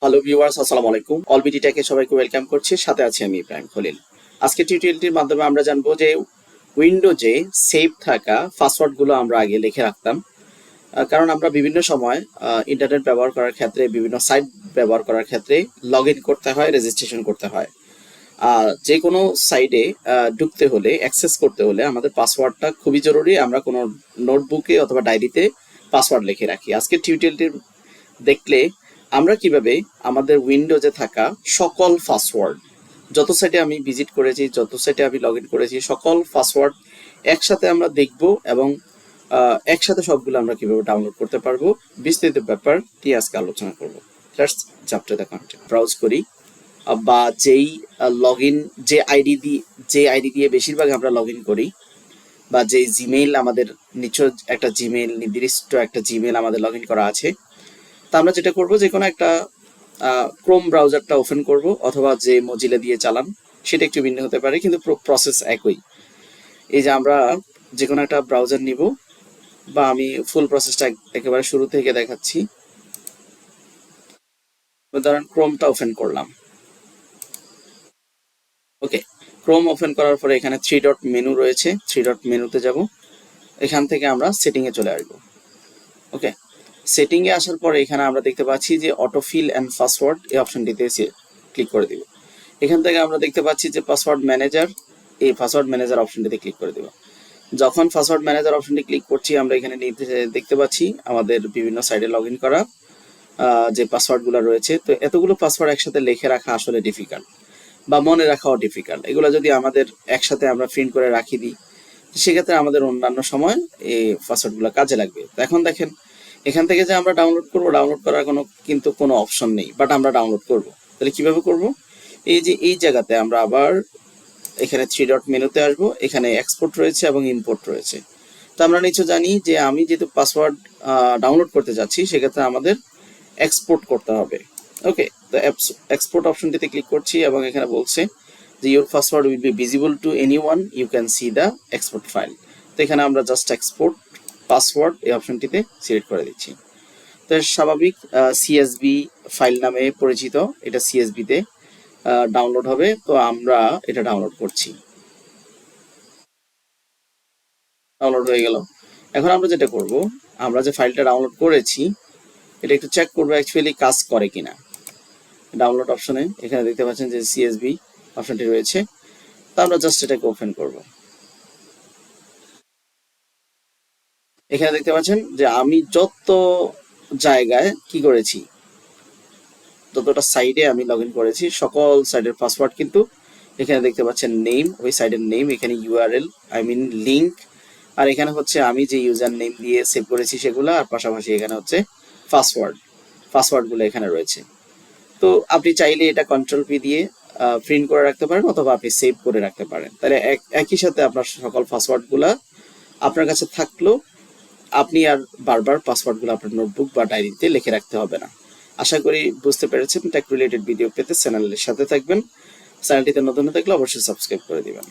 Hello viewers, আসসালামু আলাইকুম। অলবিডি টেকে সবাইকে ওয়েলকাম করছি। সাথে আছি আমি ইব্রাহিম খলিল। আজকে টিউটোরিয়ালটির মাধ্যমে আমরা জানবো যে উইন্ডোজে সেভ থাকা পাসওয়ার্ডগুলো আমরা আগে লিখে রাখতাম। কারণ আমরা বিভিন্ন সময় ইন্টারনেট ব্যবহার করার ক্ষেত্রে, বিভিন্ন সাইট ব্যবহার করার ক্ষেত্রে লগ ইন করতে হয়, রেজিস্ট্রেশন করতে হয়। যে কোনো সাইটে ঢুকতে হলে, অ্যাক্সেস করতে হলে আমাদের পাসওয়ার্ডটা খুবই জরুরি। আমরা কোনো নোটবুকে অথবা ডায়েরিতে পাসওয়ার্ড লিখে রাখি। আজকে টিউটোরিয়ালটি দেখলে আমরা কিভাবে আমাদের উইন্ডোজে থাকা সকল পাসওয়ার্ড, যত সাইটে আমি ভিজিট করেছি, যত সাইটে আমি লগ ইন করেছি, সকল পাসওয়ার্ড একসাথে আমরা দেখব এবং একসাথে সবগুলো আমরা কিভাবে ডাউনলোড করতে পারবো, বিস্তারিত ব্যাপারটি আজকে আলোচনা করবো। Let's jump to the content. Browse করি বা যেই লগ ইন যে আইডি দিয়ে বেশিরভাগ আমরা লগ ইন করি, বা যে জিমেইল আমাদের একটা জিমেইল, নির্দিষ্ট একটা জিমেইল আমাদের লগ ইন করা আছে, তা আমরা যেটা করব, যে কোনো একটা ক্রোম ব্রাউজারটা ওপেন করব, অথবা যে মজিলা দিয়ে চালান সেটা একটু ভিন্ন হতে পারে, কিন্তু প্রসেস একই। এই যে আমরা যে কোনো একটা ব্রাউজার নিব, বা আমি ফুল প্রসেসটা একেবারে শুরু থেকে দেখাচ্ছি। ধরেন ক্রোমটা ওপেন করলাম। ওকে, ক্রোম ওপেন করার পরে এখানে 3 ডট মেনু রয়েছে। 3 ডট মেনুতে যাব, এখান থেকে আমরা সেটিংয়ে চলে আসব। ওকে, সেটিংয়ে আসার পরে এখানে আমরা দেখতে পাচ্ছি যে অটোফিল অ্যান্ড পাসওয়ার্ড, এই অপশনটিতে ক্লিক করে দিব। এখান থেকে আমরা দেখতে পাচ্ছি যে পাসওয়ার্ড ম্যানেজার, এই পাসওয়ার্ড ম্যানেজার অপশনটিতে ক্লিক করে দেব। যখন পাসওয়ার্ড ম্যানেজার অপশনটি ক্লিক করছি, আমরা এখানে দেখতে পাচ্ছি আমাদের বিভিন্ন সাইটে লগ ইন করা যে পাসওয়ার্ডগুলো রয়েছে। তো এতগুলো পাসওয়ার্ড একসাথে লিখে রাখা আসলে ডিফিকাল্ট, বা মনে রাখাও ডিফিকাল্ট। এগুলো যদি আমাদের একসাথে আমরা প্রিন্ট করে রাখি দিই, সেক্ষেত্রে আমাদের অন্যান্য সময় এই পাসওয়ার্ডগুলো কাজে লাগবে। তো এখন দেখেন, এখান থেকে যে আমরা ডাউনলোড করবো, ডাউনলোড করার কিন্তু কোনো অপশন নেই, বাট আমরা ডাউনলোড করব। তাহলে কিভাবে করব? এই যে এই জায়গাতে আমরা আবার এখানে 3 ডট মেনুতে আসবো, এখানে এক্সপোর্ট রয়েছে এবং ইম্পোর্ট রয়েছে। তো আমরা নিশ্চয় জানি যে আমি যেহেতু পাসওয়ার্ড ডাউনলোড করতে যাচ্ছি, সেক্ষেত্রে আমাদের এক্সপোর্ট করতে হবে। ওকে, তো এক্সপোর্ট অপশনটিতে ক্লিক করছি এবং এখানে বলছে যে your password will be visible to anyone, you can see the export file. তো এখানে আমরা জাস্ট এক্সপোর্ট পাসওয়ার্ড এই অপশনটিতে সিলেক্ট করে দিচ্ছি। তো স্বাভাবিক সিএসবি ফাইল নামে পরিচিত, এটা সিএসবিতে ডাউনলোড হবে। তো আমরা এটা ডাউনলোড করছি। ডাউনলোড হয়ে গেল। এখন আমরা যেটা করব, আমরা যে ফাইলটা ডাউনলোড করেছি এটা একটু চেক করবো অ্যাকচুয়ালি কাজ করে কিনা। ডাউনলোড অপশনে এখানে দেখতে পাচ্ছেন যে সিএসবি অপশনটি রয়েছে। তো আমরা জাস্ট এটাকে ওপেন করব। এখানে দেখতে পাচ্ছেন যে আমি যত জায়গায় কি করেছি, যতটা সাইডে আমি লগ ইন করেছি, সকল সাইডের পাসওয়ার্ড কিন্তু এখানে দেখতে পাচ্ছেন নেম, ওই সাইডের নেম, এখানে ইউআরএল লিঙ্ক, আর এখানে হচ্ছে আমি যে ইউজার নেম দিয়ে সেভ করেছি সেগুলো, আর পাশাপাশি এখানে হচ্ছে পাসওয়ার্ডগুলো এখানে রয়েছে। তো আপনি চাইলে এটা কন্ট্রোল পি দিয়ে প্রিন্ট করে রাখতে পারেন, অথবা আপনি সেভ করে রাখতে পারেন। তাহলে একই সাথে আপনার সকল পাসওয়ার্ডগুলো আপনার কাছে থাকলো, আপনি আর বারবার পাসওয়ার্ডগুলো আপনার নোটবুক বা ডায়েরিতে লিখে রাখতে হবে না। আশা করি বুঝতে পেরেছেন। টেক রিলেটেড ভিডিও পেতে চ্যানেলের সাথে থাকবেন। চ্যানেলটিতে নতুন থাকলে অবশ্যই সাবস্ক্রাইব করে দিবেন।